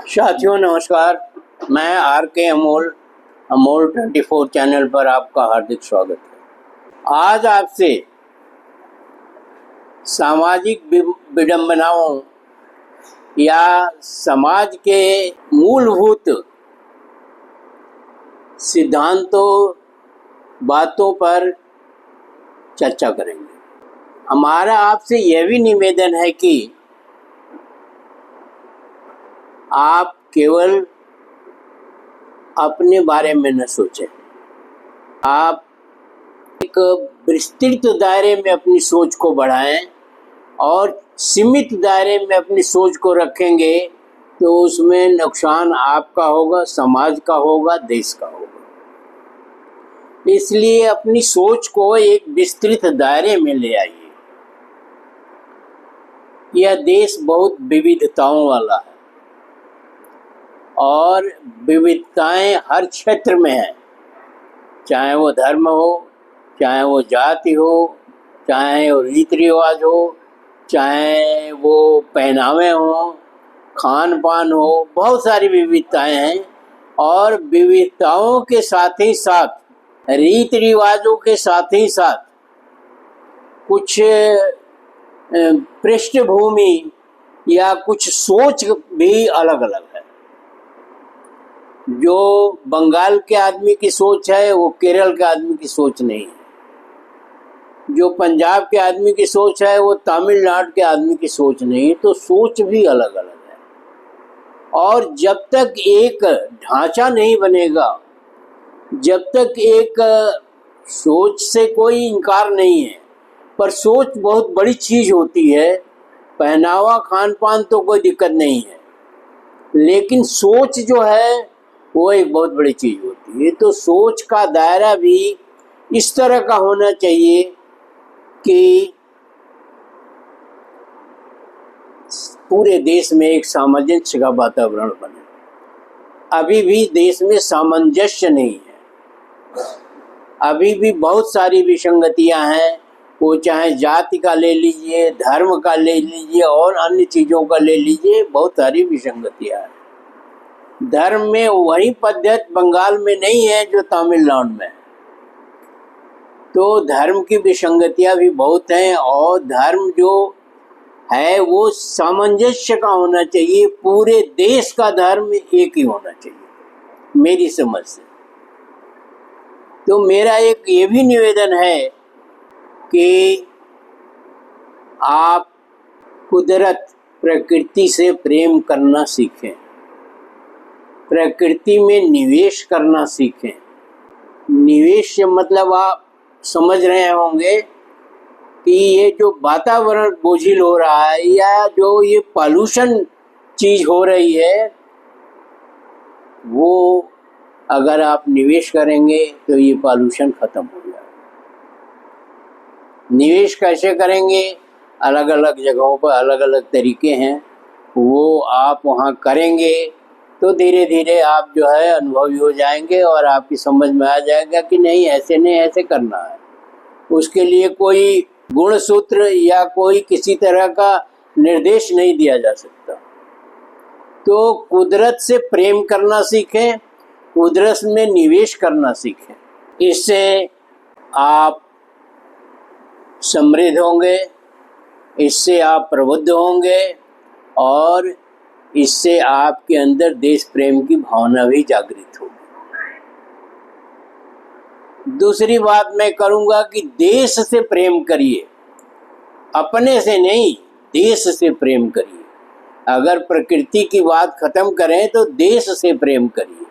साथियों नमस्कार। मैं आर के अमोल 24 चैनल पर आपका हार्दिक स्वागत है। आज आपसे सामाजिक विडंबनाओं या समाज के मूलभूत सिद्धांतों बातों पर चर्चा करेंगे। हमारा आपसे यह भी निवेदन है कि आप केवल अपने बारे में न सोचें, आप एक विस्तृत दायरे में अपनी सोच को बढ़ाएं और सीमित दायरे में अपनी सोच को रखेंगे तो उसमें नुकसान आपका होगा, समाज का होगा, देश का होगा। इसलिए अपनी सोच को एक विस्तृत दायरे में ले आइए। यह देश बहुत विविधताओं वाला है और विविधताएं हर क्षेत्र में हैं, चाहे वो धर्म हो, चाहे वो जाति हो, चाहे वो रीति रिवाज हो, चाहे वो पहनावे हो, खान पान हो, बहुत सारी विविधताएं हैं। और विविधताओं के साथ ही साथ, रीति रिवाजों के साथ ही साथ कुछ पृष्ठभूमि या कुछ सोच भी अलग अलग है। जो बंगाल के आदमी की सोच है वो केरल के आदमी की सोच नहीं है। जो पंजाब के आदमी की सोच है वो तमिलनाडु के आदमी की सोच नहीं है। तो सोच भी अलग अलग है। और जब तक एक ढांचा नहीं बनेगा, जब तक एक सोच से कोई इनकार नहीं है, पर सोच बहुत बड़ी चीज़ होती है। पहनावा खान पान तो कोई दिक्कत नहीं है, लेकिन सोच जो है वो एक बहुत बड़ी चीज़ होती है। तो सोच का दायरा भी इस तरह का होना चाहिए कि पूरे देश में एक सामंजस्य का वातावरण बने। अभी भी देश में सामंजस्य नहीं है। अभी भी बहुत सारी विसंगतियां हैं। वो चाहे जाति का ले लीजिए, धर्म का ले लीजिए और अन्य चीज़ों का ले लीजिए, बहुत सारी विसंगतियां हैं। धर्म में वही पद्धति बंगाल में नहीं है जो तमिलनाडु में है। तो धर्म की विसंगतियां भी बहुत हैं और धर्म जो है वो सामंजस्य का होना चाहिए। पूरे देश का धर्म एक ही होना चाहिए मेरी समझ से। तो मेरा एक ये भी निवेदन है कि आप कुदरत, प्रकृति से प्रेम करना सीखें, प्रकृति में निवेश करना सीखें। निवेश से मतलब आप समझ रहे होंगे कि ये जो वातावरण बोझिल हो रहा है या जो ये पॉल्यूशन चीज़ हो रही है, वो अगर आप निवेश करेंगे तो ये पॉल्यूशन ख़त्म हो जाएगा। निवेश कैसे करेंगे? अलग अलग जगहों पर अलग अलग तरीके हैं। वो आप वहाँ करेंगे तो धीरे धीरे आप जो है अनुभवी हो जाएंगे और आपकी समझ में आ जाएगा कि नहीं, ऐसे नहीं, ऐसे करना है। उसके लिए कोई गुण सूत्र या कोई किसी तरह का निर्देश नहीं दिया जा सकता। तो कुदरत से प्रेम करना सीखें, कुदरत में निवेश करना सीखें। इससे आप समृद्ध होंगे, इससे आप प्रबुद्ध होंगे और इससे आपके अंदर देश प्रेम की भावना भी जागृत होगी। दूसरी बात मैं करूँगा कि देश से प्रेम करिए, अपने से नहीं, देश से प्रेम करिए। अगर प्रकृति की बात खत्म करें तो देश से प्रेम करिए।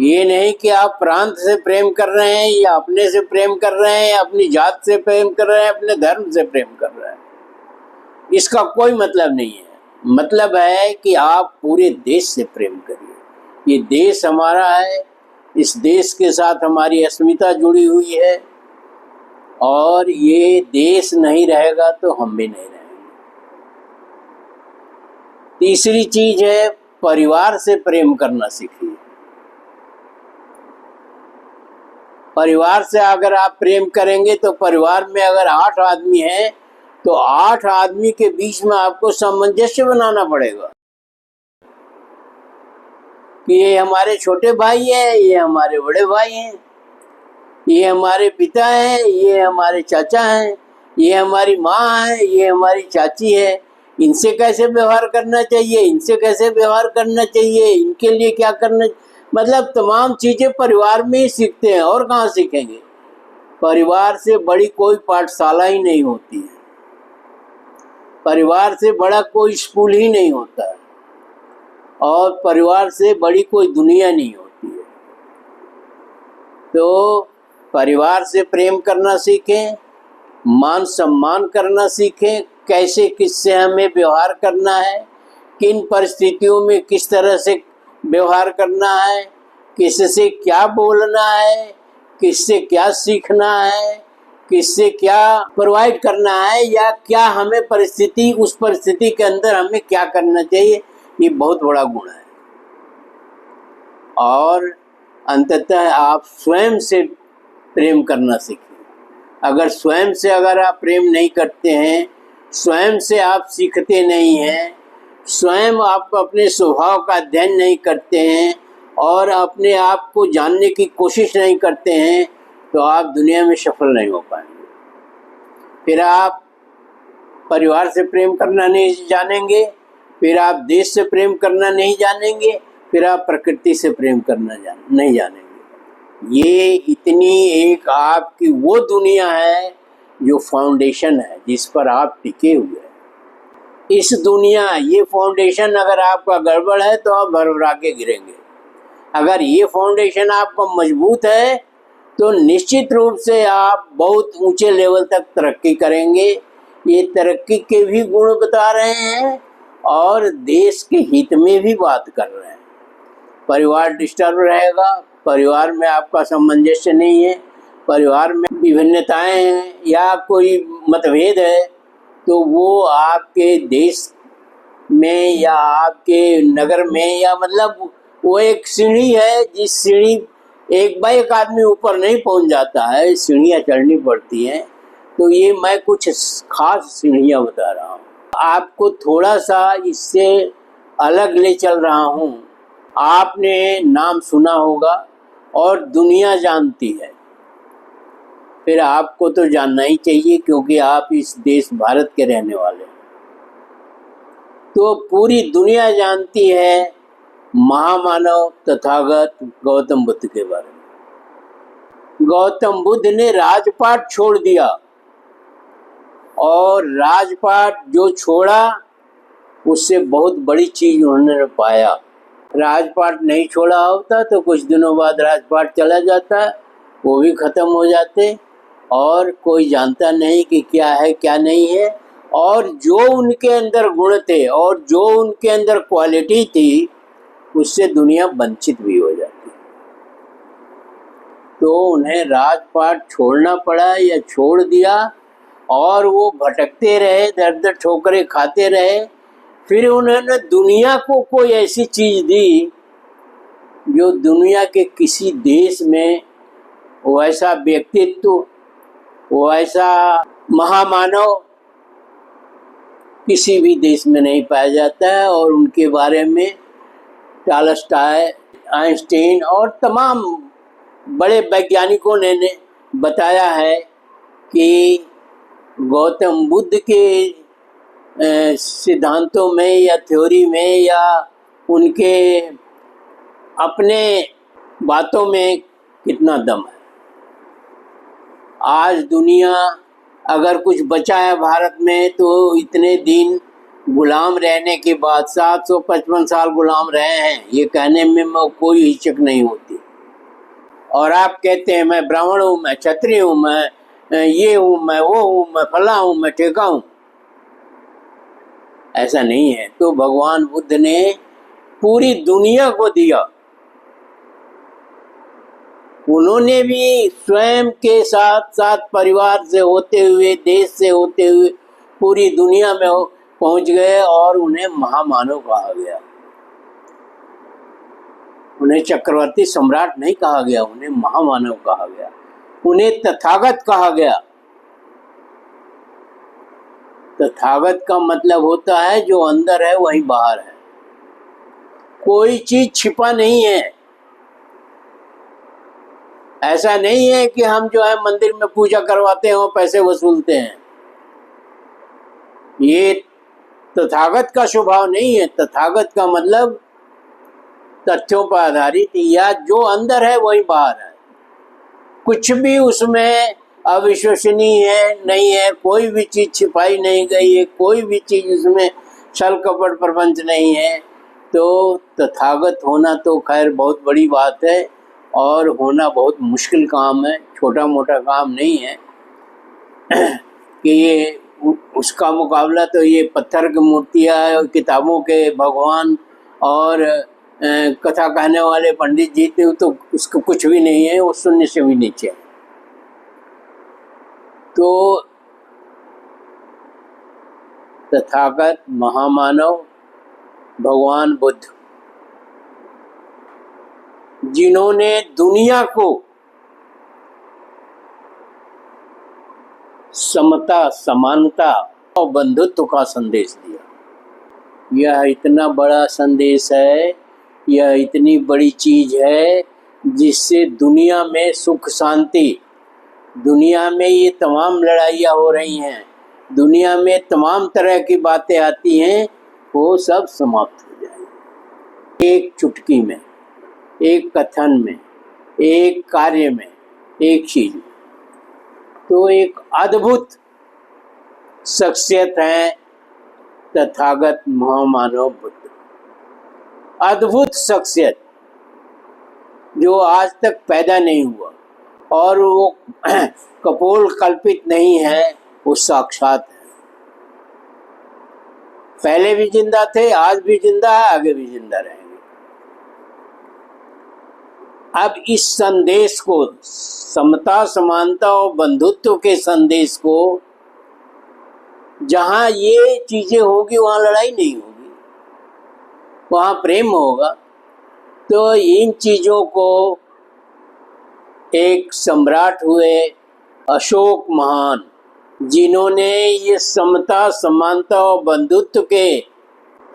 ये नहीं कि आप प्रांत से प्रेम कर रहे हैं या अपने से प्रेम कर रहे हैं या अपनी जात से प्रेम कर रहे हैं, अपने धर्म से प्रेम कर रहे हैं। इसका कोई मतलब नहीं है। मतलब है कि आप पूरे देश से प्रेम करिए। ये देश हमारा है, इस देश के साथ हमारी अस्मिता जुड़ी हुई है और ये देश नहीं रहेगा तो हम भी नहीं रहेंगे। तीसरी चीज है परिवार से प्रेम करना सीखिए। परिवार से अगर आप प्रेम करेंगे तो परिवार में अगर 8 आदमी हैं तो 8 आदमी के बीच में आपको सामंजस्य बनाना पड़ेगा। कि ये हमारे छोटे भाई हैं, ये हमारे बड़े भाई हैं, ये हमारे पिता हैं, ये हमारे चाचा हैं, ये हमारी माँ है, ये हमारी चाची है। इनसे कैसे व्यवहार करना चाहिए, इनसे कैसे व्यवहार करना चाहिए, इनके लिए क्या करना, मतलब तमाम चीज़ें परिवार में ही सीखते हैं, और कहाँ सीखेंगे। परिवार से बड़ी कोई पाठशाला ही नहीं होती है, परिवार से बड़ा कोई स्कूल ही नहीं होता है, और परिवार से बड़ी कोई दुनिया नहीं होती है। तो परिवार से प्रेम करना सीखें, मान सम्मान करना सीखें, कैसे किससे हमें व्यवहार करना है, किन परिस्थितियों में किस तरह से व्यवहार करना है, किससे क्या बोलना है, किससे क्या सीखना है, किससे क्या प्रोवाइड करना है, या क्या हमें परिस्थिति, उस परिस्थिति के अंदर हमें क्या करना चाहिए। ये बहुत बड़ा गुण है। और अंततः आप स्वयं से प्रेम करना सीखें। अगर स्वयं से अगर आप प्रेम नहीं करते हैं, स्वयं से आप सीखते नहीं हैं, स्वयं आप अपने स्वभाव का अध्ययन नहीं करते हैं और अपने आप को जानने की कोशिश नहीं करते हैं, तो आप दुनिया में सफल नहीं हो पाएंगे। फिर आप परिवार से प्रेम करना नहीं जानेंगे, फिर आप देश से प्रेम करना नहीं जानेंगे, फिर आप प्रकृति से प्रेम करना नहीं जानेंगे। ये इतनी एक आपकी वो दुनिया है जो फाउंडेशन है, जिस पर आप टिके हुए हैं। इस दुनिया, ये फाउंडेशन अगर आपका गड़बड़ है तो आप भरभरा के गिरेंगे। अगर ये फाउंडेशन आपका मजबूत है तो निश्चित रूप से आप बहुत ऊंचे लेवल तक तरक्की करेंगे। ये तरक्की के भी गुण बता रहे हैं और देश के हित में भी बात कर रहे हैं। परिवार डिस्टर्ब रहेगा, परिवार में आपका सामंजस्य नहीं है, परिवार में विभिन्नताएं हैं या कोई मतभेद है, तो वो आपके देश में या आपके नगर में, या मतलब वो एक सीढ़ी है, जिस सीढ़ी एक बार एक आदमी ऊपर नहीं पहुंच जाता है, सीढ़ियाँ चढ़नी पड़ती हैं। तो ये मैं कुछ खास सीढ़ियाँ बता रहा हूँ, आपको थोड़ा सा इससे अलग ले चल रहा हूँ। आपने नाम सुना होगा और दुनिया जानती है, फिर आपको तो जानना ही चाहिए, क्योंकि आप इस देश भारत के रहने वाले हैं। तो पूरी दुनिया जानती है महामानव तथागत गौतम बुद्ध के बारे में। गौतम बुद्ध ने राजपाट छोड़ दिया, और राजपाट जो छोड़ा उससे बहुत बड़ी चीज उन्होंने पाया। राजपाट नहीं छोड़ा होता तो कुछ दिनों बाद राजपाट चला जाता, वो भी खत्म हो जाते, और कोई जानता नहीं कि क्या है क्या नहीं है। और जो उनके अंदर गुण थे और जो उनके अंदर क्वालिटी थी, उससे दुनिया वंचित भी हो जाती। तो उन्हें राजपाट छोड़ना पड़ा या छोड़ दिया, और वो भटकते रहे, दर दर ठोकरें खाते रहे। फिर उन्होंने दुनिया को कोई ऐसी चीज़ दी जो दुनिया के किसी देश में वैसा व्यक्तित्व, वैसा महामानव किसी भी देश में नहीं पाया जाता है। और उनके बारे में टॉलस्टॉय, आइंस्टीन और तमाम बड़े वैज्ञानिकों ने बताया है कि गौतम बुद्ध के सिद्धांतों में या थ्योरी में या उनके अपने बातों में कितना दम है। आज दुनिया अगर कुछ बचा है भारत में, तो इतने दिन गुलाम रहने के बाद 755 साल गुलाम रहे हैं, ये कहने में कोई हिचक नहीं होती। और आप कहते हैं मैं ब्राह्मण हूँ, मैं क्षत्रिय हूँ, मैं ये हूँ, मैं वो हूँ, मैं फला हूँ, मैं ठेका हूँ। ऐसा नहीं है। तो भगवान बुद्ध ने पूरी दुनिया को दिया। उन्होंने भी स्वयं के साथ साथ परिवार से होते हुए, देश से होते हुए पूरी दुनिया में पहुंच गए, और उन्हें महामानव कहा गया। उन्हें चक्रवर्ती सम्राट नहीं कहा गया, उन्हें महामानव कहा गया, उन्हें तथागत कहा गया। तथागत का मतलब होता है जो अंदर है वही बाहर है। कोई चीज छिपा नहीं है। ऐसा नहीं है कि हम जो है मंदिर में पूजा करवाते हैं और पैसे वसूलते हैं। ये तथागत का स्वभाव नहीं है। तथागत का मतलब तथ्यों पर आधारित, या जो अंदर है वही बाहर है। कुछ भी उसमें अविश्वसनीय है नहीं है, कोई भी चीज छिपाई नहीं गई है, कोई भी चीज उसमें छल कपट प्रपंच नहीं है। तो तथागत होना तो खैर बहुत बड़ी बात है और होना बहुत मुश्किल काम है, छोटा मोटा काम नहीं है कि ये उसका मुकाबला तो ये पत्थर की मूर्तियाँ, किताबों के भगवान और कथा कहने वाले पंडित जी थे, तो उसको कुछ भी नहीं है, वो शून्य से भी नीचे है। तो तथागत महामानव भगवान बुद्ध, जिन्होंने दुनिया को समता, समानता और बंधुत्व का संदेश दिया। यह इतना बड़ा संदेश है, यह इतनी बड़ी चीज है जिससे दुनिया में सुख शांति, दुनिया में ये तमाम लड़ाइयाँ हो रही हैं, दुनिया में तमाम तरह की बातें आती हैं, वो सब समाप्त हो जाएंगी एक चुटकी में, एक कथन में, एक कार्य में, एक चीज में। तो एक अद्भुत शख्सियत है तथागत महामानव बुद्ध। अद्भुत शख्सियत जो आज तक पैदा नहीं हुआ, और वो कपोल कल्पित नहीं है, वो साक्षात है। पहले भी जिंदा थे, आज भी जिंदा है, आगे भी जिंदा रहेंगे। अब इस संदेश को, समता, समानता और बंधुत्व के संदेश को, जहां ये चीजें होगी वहां लड़ाई नहीं होगी, वहां प्रेम होगा। तो इन चीजों को एक सम्राट हुए अशोक महान, जिन्होंने ये समता, समानता और बंधुत्व के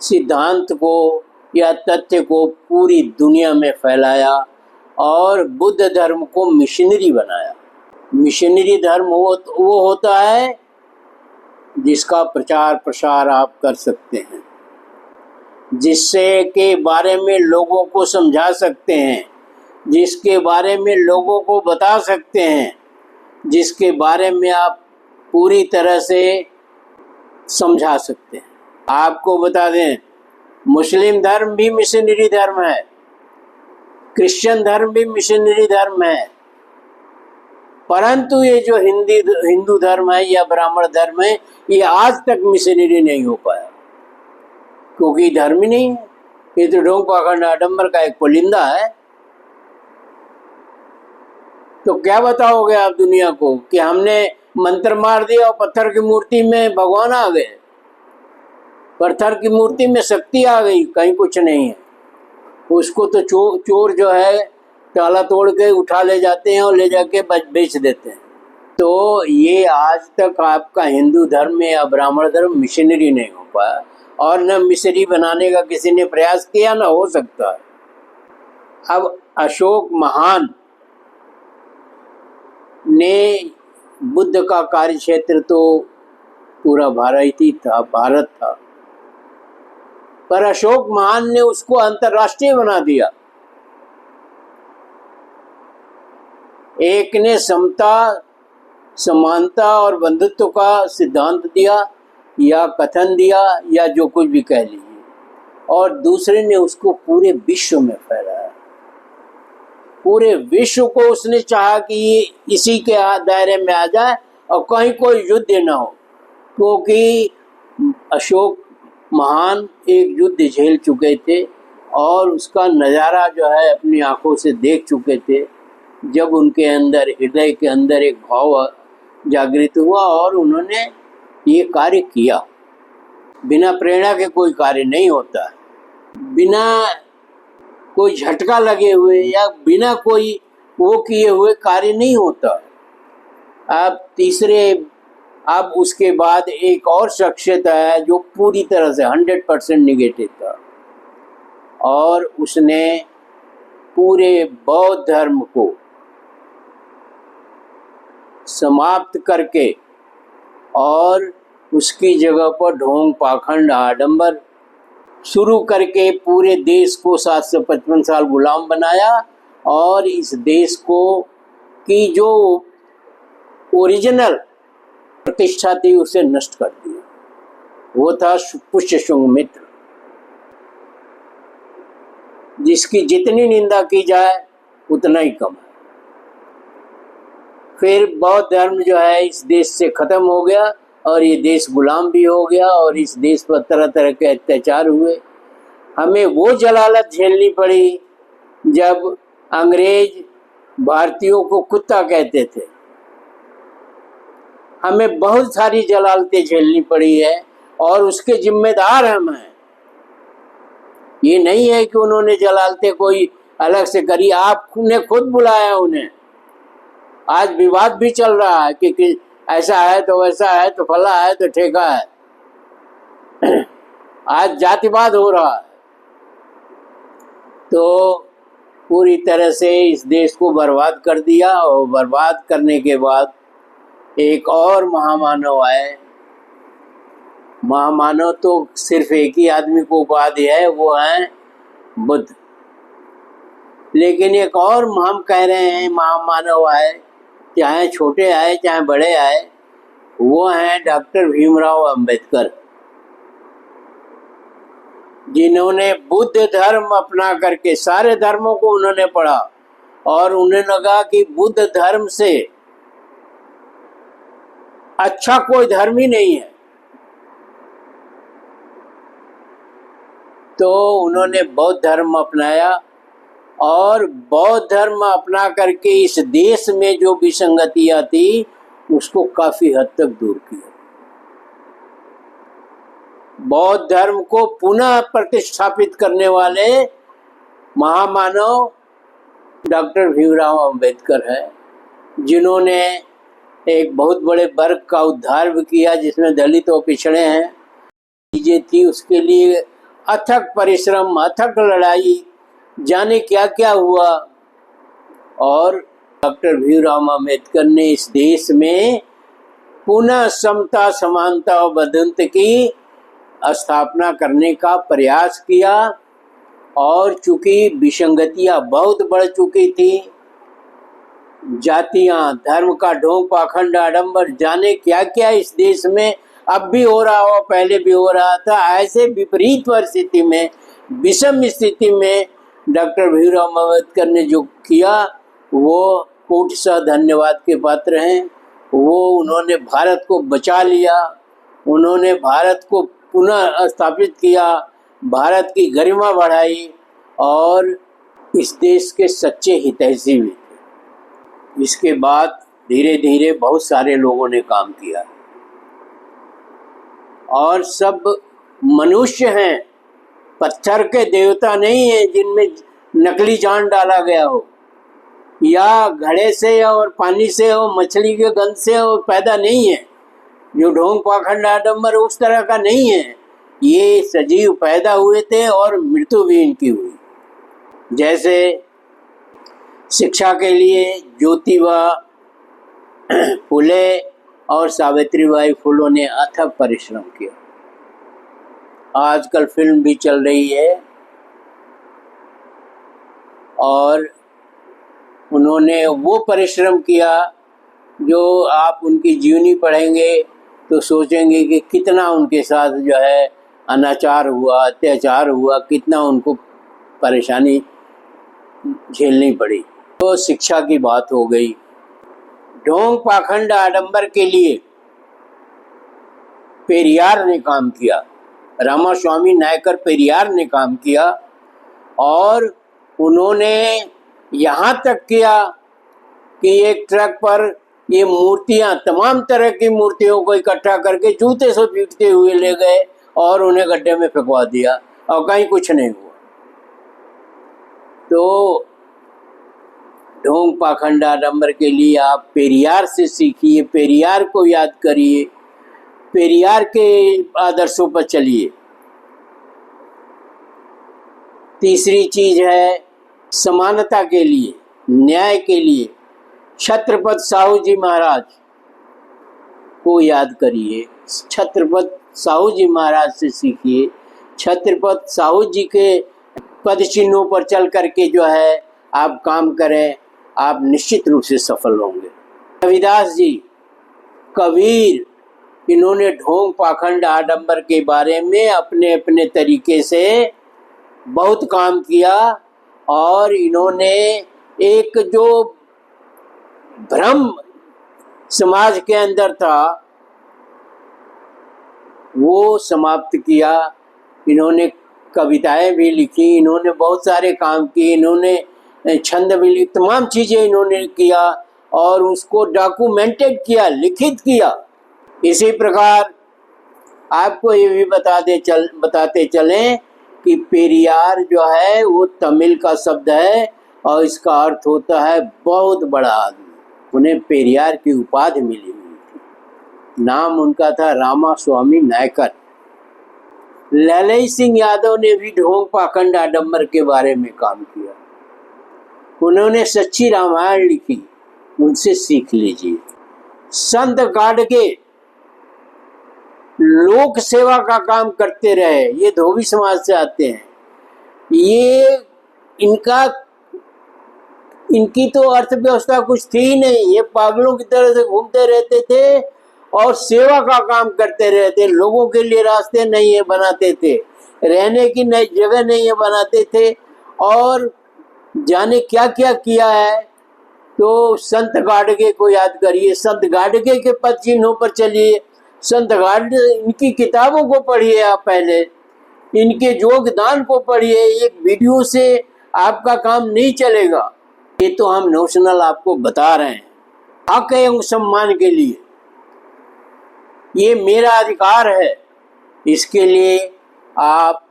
सिद्धांत को या तथ्य को पूरी दुनिया में फैलाया और बुद्ध धर्म को मिशनरी बनाया। मिशनरी धर्म वो होता है जिसका प्रचार प्रसार आप कर सकते हैं, जिससे के बारे में लोगों को समझा सकते हैं, जिसके बारे में लोगों को बता सकते हैं, जिसके बारे में आप पूरी तरह से समझा सकते हैं। आपको बता दें, मुस्लिम धर्म भी मिशनरी धर्म है, क्रिश्चियन धर्म भी मिशनरी धर्म है, परंतु ये जो हिंदू धर्म है या ब्राह्मण धर्म है, ये आज तक मिशनरी नहीं हो पाया, क्योंकि धर्म ही नहीं है। ये तो ढोंग पाखंड आडंबर का एक पुलिंदा है। तो क्या बताओगे आप दुनिया को कि हमने मंत्र मार दिया और पत्थर की मूर्ति में भगवान आ गए, पत्थर की मूर्ति में शक्ति आ गई? कहीं कुछ नहीं है। उसको तो चोर जो है ताला तोड़ के उठा ले जाते हैं और ले जाके बेच देते हैं। तो ये आज तक आपका हिंदू धर्म या ब्राह्मण धर्म मिशनरी नहीं हो पाया, और न मिशनरी बनाने का किसी ने प्रयास किया, न हो सकता है। अब अशोक महान ने, बुद्ध का कार्य क्षेत्र तो पूरा भारत ही था, भारत था, पर अशोक महान ने उसको अंतर्राष्ट्रीय बना दिया। एक ने समता, समानता और बंधुत्व का सिद्धांत दिया या कथन दिया या जो कुछ भी कह लीजिए, और दूसरे ने उसको पूरे विश्व में फैलाया। पूरे विश्व को उसने चाहा कि ये इसी के दायरे में आ जाए और कहीं कोई युद्ध न हो, क्योंकि अशोक महान एक युद्ध झेल चुके थे और उसका नज़ारा जो है अपनी आंखों से देख चुके थे। जब उनके अंदर, हृदय के अंदर एक भाव जागृत हुआ और उन्होंने ये कार्य किया। बिना प्रेरणा के कोई कार्य नहीं होता, बिना कोई झटका लगे हुए या बिना कोई वो किए हुए कार्य नहीं होता। अब उसके बाद एक और शख्सियत है जो पूरी तरह से 100% निगेटिव था, और उसने पूरे बौद्ध धर्म को समाप्त करके और उसकी जगह पर ढोंग पाखंड आडंबर शुरू करके पूरे देश को 755 साल गुलाम बनाया और इस देश को की जो ओरिजिनल प्रतिष्ठा थी उसे नष्ट कर दिया। वो था पुष्यशुंग मित्र, जिसकी जितनी निंदा की जाए उतना ही कम है। फिर बौद्ध धर्म जो है इस देश से खत्म हो गया और ये देश गुलाम भी हो गया और इस देश पर तरह तरह के अत्याचार हुए। हमें वो जलालत झेलनी पड़ी जब अंग्रेज भारतीयों को कुत्ता कहते थे। हमें बहुत सारी जलालतें झेलनी पड़ी है और उसके जिम्मेदार हम हैं। ये नहीं है कि उन्होंने जलालतें कोई अलग से करी, आपने खुद बुलाया उन्हें। आज विवाद भी चल रहा है कि ऐसा है तो वैसा है तो फला है तो ठेका है। आज जातिवाद हो रहा है। तो पूरी तरह से इस देश को बर्बाद कर दिया और बर्बाद करने के बाद एक और महामानव आए। महामानव तो सिर्फ एक ही आदमी को उपाधि है, वो है बुद्ध। लेकिन एक और हम कह रहे हैं महामानव आए, चाहे छोटे आए चाहे बड़े आए, वो हैं डॉक्टर भीमराव अंबेडकर, जिन्होंने बुद्ध धर्म अपना करके सारे धर्मों को उन्होंने पढ़ा और उन्हें लगा कि बुद्ध धर्म से अच्छा कोई धर्म ही नहीं है। तो उन्होंने बौद्ध धर्म अपनाया और बौद्ध धर्म अपना करके इस देश में जो विसंगतियां थी उसको काफी हद तक दूर किया। बौद्ध धर्म को पुनः प्रतिष्ठापित करने वाले महामानव डॉक्टर भीमराव अंबेडकर है, जिन्होंने एक बहुत बड़े वर्ग का उद्धार भी किया, जिसमें दलित और पिछड़े हैं चीजें थी। उसके लिए अथक परिश्रम, अथक लड़ाई, जाने क्या क्या हुआ। और डॉक्टर भीमराव अंबेडकर ने इस देश में पुनः समता, समानता और बंधुत्व की स्थापना करने का प्रयास किया। और चूंकि विसंगतियां बहुत बढ़ चुकी थी, जातियां, धर्म का ढोंग, पाखंड, आडंबर, जाने क्या क्या इस देश में अब भी हो रहा हो, पहले भी हो रहा था। ऐसे विपरीत परिस्थिति में, विषम स्थिति में डॉक्टर भीमराव अंबेडकर ने जो किया वो कोटि धन्यवाद के पात्र हैं। वो उन्होंने भारत को बचा लिया, उन्होंने भारत को पुनः स्थापित किया, भारत की गरिमा बढ़ाई और इस देश के सच्चे हितैषी भी थे। इसके बाद धीरे धीरे बहुत सारे लोगों ने काम किया और सब मनुष्य हैं, पत्थर के देवता नहीं है जिनमें नकली जान डाला गया हो या घड़े से और पानी से हो, मछली के गंध से हो पैदा नहीं है। जो ढोंग, पाखंड, आडंबर उस तरह का नहीं है। ये सजीव पैदा हुए थे और मृत्यु भी इनकी हुई। जैसे शिक्षा के लिए ज्योतिबा फुले और सावित्रीबाई फुले ने अथक परिश्रम किया। आजकल फिल्म भी चल रही है और उन्होंने वो परिश्रम किया जो आप उनकी जीवनी पढ़ेंगे तो सोचेंगे कि कितना उनके साथ जो है अनाचार हुआ, अत्याचार हुआ, कितना उनको परेशानी झेलनी पड़ी। तो शिक्षा की बात हो गई। ढोंग, पाखंड, आडंबर के लिए पेरियार ने काम किया, रामास्वामी नायकर पेरियार ने काम किया और उन्होंने यहाँ तक किया कि एक ट्रक पर ये मूर्तियाँ, तमाम तरह की मूर्तियों को इकट्ठा करके जूते से पीटते हुए ले गए और उन्हें गड्ढे में फेंकवा दिया और कहीं कुछ नहीं हुआ। तो ढोंग, पाखंड, आडंबर के लिए आप पेरियार से सीखिए, पेरियार को याद करिए, पेरियार के आदर्शों पर चलिए। तीसरी चीज है समानता के लिए, न्याय के लिए। छत्रपति साहू जी महाराज को याद करिए, छत्रपति साहू जी महाराज से सीखिए। छत्रपति साहू जी के पद चिन्हों पर चल करके जो है आप काम करें, आप निश्चित रूप से सफल होंगे। रविदास जी, कबीर, इन्होंने ढोंग पाखंड आडंबर के बारे में अपने अपने तरीके से बहुत काम किया और इन्होंने एक जो भ्रम समाज के अंदर था वो समाप्त किया। इन्होंने कविताएं भी लिखी, इन्होंने बहुत सारे काम किए, इन्होंने छंद भी लिखी, तमाम चीजें इन्होंने किया और उसको डॉक्यूमेंटेड किया, लिखित किया। इसी प्रकार आपको ये भी बताते चलें कि पेरियार जो है वो तमिल का शब्द है और इसका अर्थ होता है बहुत बड़ा आदमी। उन्हें पेरियार की उपाधि मिली हुई थी। नाम उनका था रामास्वामी नायकर। ललई सिंह यादव ने भी ढोंग पाखंड आडंबर के बारे में काम किया। उन्होंने सच्ची रामायण लिखी, उनसे सीख लीजिए। संत गाडगे लोक सेवा का काम करते रहे, ये धोबी समाज से आते हैं। ये इनकी तो अर्थव्यवस्था कुछ थी ही नहीं, ये पागलों की तरह से घूमते रहते थे और सेवा का काम करते रहते। लोगों के लिए रास्ते नहीं है बनाते थे, रहने की नई जगह नहीं है बनाते थे और जाने क्या क्या किया है। तो संत गाडगे को याद करिए, संत गाडगे के पद चिन्हों पर चलिए, संत गाडगे, इनकी किताबों को पढ़िए, आप पहले इनके योगदान को पढ़िए। एक वीडियो से आपका काम नहीं चलेगा, ये तो हम नोशनल आपको बता रहे हैं। हक एवं सम्मान के लिए ये मेरा अधिकार है, इसके लिए आप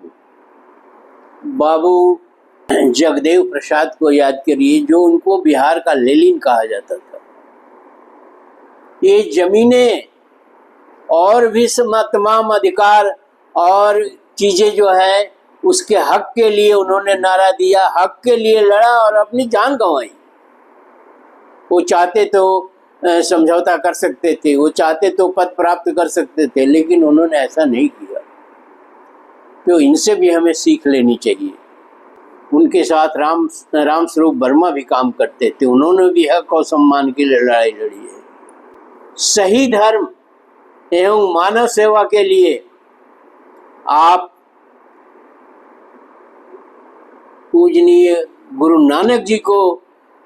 बाबू जगदेव प्रसाद को याद करिए, जो उनको बिहार का लेनिन कहा जाता था। ये जमीनें और भी तमाम अधिकार और चीजें जो है उसके हक के लिए उन्होंने नारा दिया, हक के लिए लड़ा और अपनी जान गंवाई। वो चाहते तो समझौता कर सकते थे, वो चाहते तो पद प्राप्त कर सकते थे, लेकिन उन्होंने ऐसा नहीं किया। तो इनसे भी हमें सीख लेनी चाहिए। उनके साथ राम स्वरूप वर्मा भी काम करते थे, उन्होंने भी हक और सम्मान के लिए लड़ाई लड़ी है। सही धर्म एवं मानव सेवा के लिए आप पूजनीय गुरु नानक जी को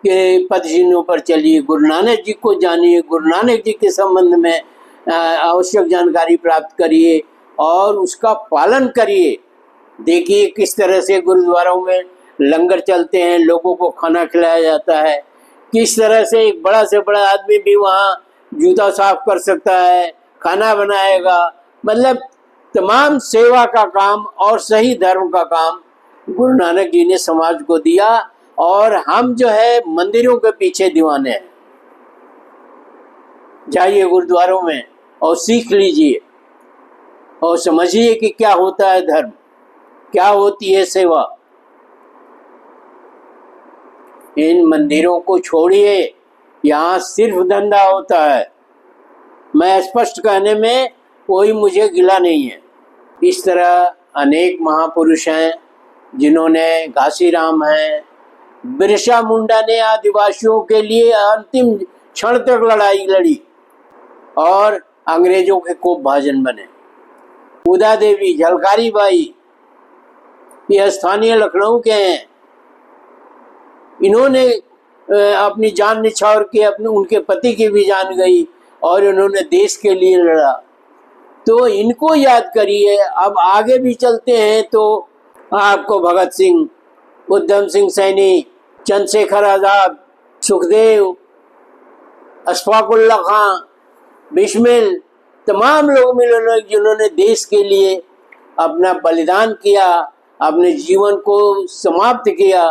के पद चिन्हों पर चलिए, गुरु नानक जी को जानिए, गुरु नानक जी के संबंध में आवश्यक जानकारी प्राप्त करिए और उसका पालन करिए। देखिए किस तरह से गुरुद्वारों में लंगर चलते हैं, लोगों को खाना खिलाया जाता है, किस तरह से एक बड़ा से बड़ा आदमी भी वहाँ जूता साफ कर सकता है, खाना बनाएगा। मतलब तमाम सेवा का काम और सही धर्म का काम गुरु नानक जी ने समाज को दिया और हम जो है मंदिरों के पीछे दीवाने हैं। जाइए गुरुद्वारों में और सीख लीजिए और समझिए कि क्या होता है धर्म, क्या होती है सेवा। इन मंदिरों को छोड़िए, यहाँ सिर्फ धंधा होता है। मैं स्पष्ट कहने में कोई मुझे गिला नहीं है। इस तरह अनेक महापुरुष हैं जिन्होंने, घासीराम हैं, बिरसा मुंडा ने आदिवासियों के लिए अंतिम क्षण तक लड़ाई लड़ी और अंग्रेजों के कोप भाजन बने। उदा देवी, झलकारी बाई, ये स्थानीय लखनऊ के हैं। इन्होंने अपनी जान निछावर के, अपने उनके पति की भी जान गई और इन्होंने देश के लिए लड़ा। तो इनको याद करिए। अब आगे भी चलते हैं तो आपको भगत सिंह, उधम सिंह सैनी, चंद्रशेखर आजाद, सुखदेव, अशफाक उल्लाह खां, बिस्मिल, तमाम लोग मिले जिन्होंने देश के लिए अपना बलिदान किया, अपने जीवन को समाप्त किया।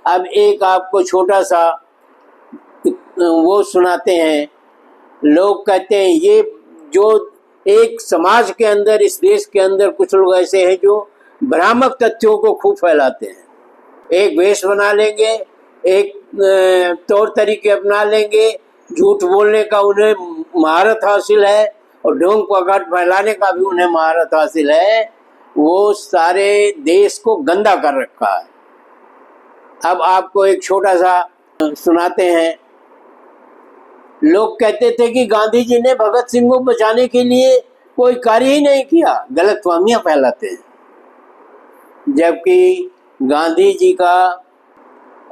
अब एक आपको छोटा सा वो सुनाते हैं। लोग कहते हैं ये जो एक समाज के अंदर, इस देश के अंदर कुछ लोग ऐसे हैं जो भ्रामक तथ्यों को खूब फैलाते हैं। एक वेश बना लेंगे, एक तौर तरीके अपना लेंगे, झूठ बोलने का उन्हें महारत हासिल है और ढोंग पकड़ फैलाने का भी उन्हें महारत हासिल है। वो सारे देश को गंदा कर रखा है। अब आपको एक छोटा सा सुनाते हैं। लोग कहते थे कि गांधी जी ने भगत सिंह को बचाने के लिए कोई कार्य ही नहीं किया, गलतफहमियां फैलाते हैं। जबकि गांधी जी का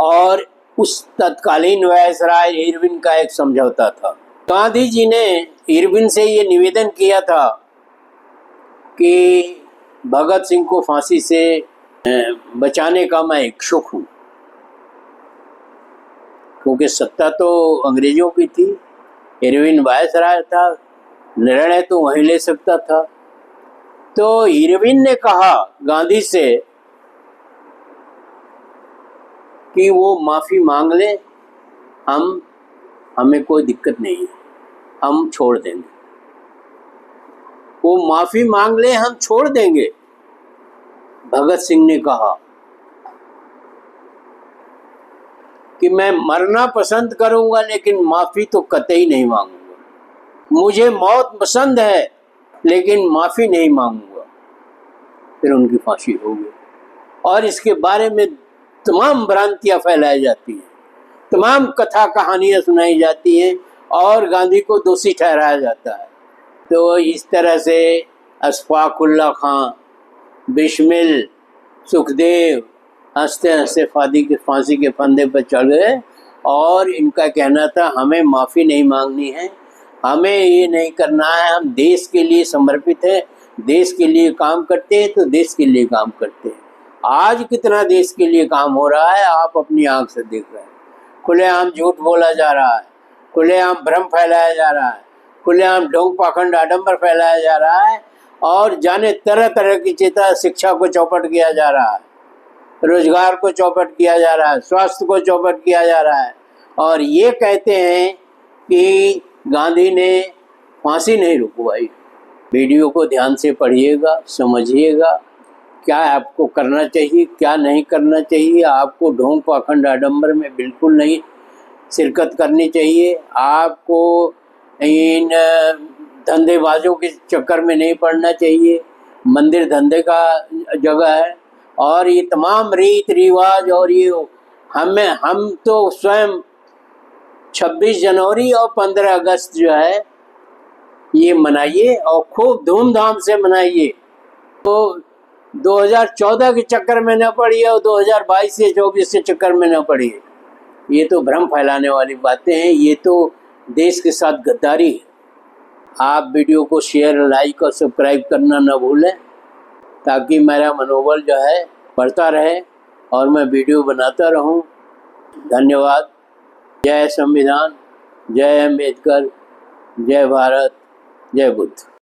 और उस तत्कालीन वायसराय इरविन का एक समझौता था। गांधी जी ने इरविन से ये निवेदन किया था कि भगत सिंह को फांसी से बचाने का मैं इच्छुक हूँ, क्योंकि सत्ता तो अंग्रेजों की थी, इरविन वायसराय था, निर्णय तो वहीं ले सकता था। तो इरविन ने कहा गांधी से कि वो माफ़ी मांग ले, हमें कोई दिक्कत नहीं है, हम छोड़ देंगे। वो माफ़ी मांग ले, हम छोड़ देंगे। भगत सिंह ने कहा कि मैं मरना पसंद करूंगा लेकिन माफ़ी तो कतई नहीं मांगूंगा। मुझे मौत पसंद है लेकिन माफ़ी नहीं मांगूंगा। फिर उनकी फांसी हो गई और इसके बारे में तमाम भ्रांतियां फैलाई जाती हैं, तमाम कथा कहानियां सुनाई जाती हैं और गांधी को दोषी ठहराया जाता है। तो इस तरह से अशफाकुल्ला खां, बिस्मिल, सुखदेव हंसते हंसते फांसी के फंदे पर चढ़ गए और इनका कहना था हमें माफ़ी नहीं मांगनी है, हमें ये नहीं करना है, हम देश के लिए समर्पित हैं, देश के लिए काम करते हैं तो देश के लिए काम करते हैं। आज कितना देश के लिए काम हो रहा है आप अपनी आंख से देख रहे हैं। खुलेआम झूठ बोला जा रहा है, खुलेआम भ्रम फैलाया जा रहा है, खुलेआम ढोंग पाखंड आडंबर फैलाया जा रहा है और जाने तरह तरह की चेता शिक्षा को चौपट किया जा रहा है, रोजगार को चौपट किया जा रहा है, स्वास्थ्य को चौपट किया जा रहा है और ये कहते हैं कि गांधी ने फांसी नहीं रुकवाई। वीडियो को ध्यान से पढ़िएगा, समझिएगा क्या आपको करना चाहिए, क्या नहीं करना चाहिए। आपको ढोंग पाखंड आडंबर में बिल्कुल नहीं शिरकत करनी चाहिए। आपको इन धंधेबाजों के चक्कर में नहीं पड़ना चाहिए। मंदिर धंधे का जगह है और ये तमाम रीत रिवाज और ये हम तो स्वयं 26 जनवरी और 15 अगस्त जो है ये मनाइए और खूब धूमधाम से मनाइए। तो 2014 के चक्कर में न पड़िए और 2022 या 24 के चक्कर में न पड़िए। ये तो भ्रम फैलाने वाली बातें हैं, ये तो देश के साथ गद्दारी है। आप वीडियो को शेयर, लाइक और सब्सक्राइब करना न भूलें ताकि मेरा मनोबल जो है बढ़ता रहे और मैं वीडियो बनाता रहूं। धन्यवाद। जय संविधान, जय अम्बेडकर, जय भारत, जय बुद्ध।